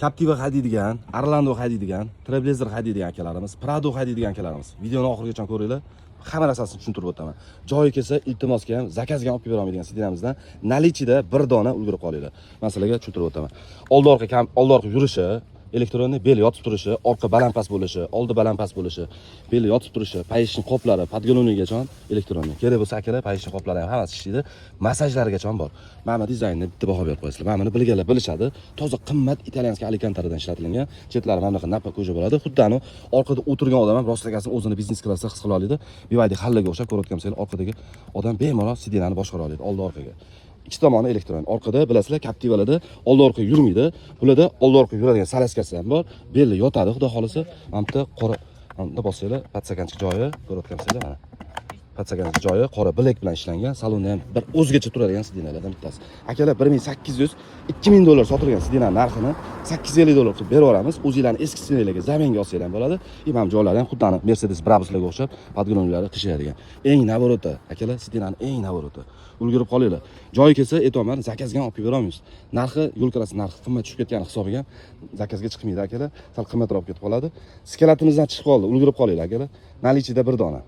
Captiva haydaydigan, Orlando haydaydigan, Trailblazer haydaydigan akalarimiz, Prado haydaydigan akalarimiz. Videoni oxirigacha ko'ringlar. Hamma narsasini tushuntirib o'taman. Joyi kelsa, iltimosga ham, zakazga ham olib kelib berolmaydigan sidinamizdan nalichida bir dona ulgurib qolinglar. Masalaga tushuntirib o'taman. Oldi orqa yurishi, elektronniy bel yotib turishi, orqa balandpast bo'lishi, oldi balandpast bo'lishi, bel yotib turishi, payishning qoplari, podголовныйgacha elektronniy. Kerak bo'lsa akalar, payishning qoplari ham hammasi ishlaydi. Massajlarigacha ham bor. Mana dizaynni bitta baho berib qo'yasizlar. Mana buni bilganlar bilishadi. Toza qimmat italyanskiy Alicantaridan ishlatilgan. Chetlari mana bunaqa napa ko'ja bo'ladi. Xuddi orqada o'tirgan odam ham rostlagasini o'zini biznes klassida his qila oladi. Bivaydi hallaga o'xshab ko'rayotgan bo'lsangiz, orqadagi odam bemalol sidinani boshqara oladi, oldi orqaga. İki tomoni elektron. Orqada bilasizlar, Captiva'larda oldi orqa yurmaydi. Bularda oldi orqa yuradigan salaskasi ham bor. Belli yotadi, xudo xolisa. Mana bu qora, mana bossanglar, patsaganchik joyi ko'rayotgan bo'lsangiz mana. Patsaganchik joyi qora bilak bilan ishlangan. Salonda ham bir o'zgacha turadigan sidinalardan bittasi. Akalar 1800, 2000 dollar sotilgan sidina narxini 850 dollar qilib berib yuboramiz. O'zingizlarning eski sidinalarga zaminga olsanglar ham bo'ladi. Ham joylari ham xuddi Mercedes Brabuslarga o'xshab podголовныйлari qishlaydigan. Eng navoroti, akalar sidinaning eng navoroti. Ulgurib qolinglar. Joyi kelsa, e'tiborni zakazga olib beramiz. Narxi, yo'l kirasi narxi qimmat tushib ketgani hisobiga zakazga chiqmaydi akalar. Sal qimmatroq ketib qoladi. Skalatimizdan chiqib qoldi. Ulgurib qolinglar akalar. Nalichida bir dona.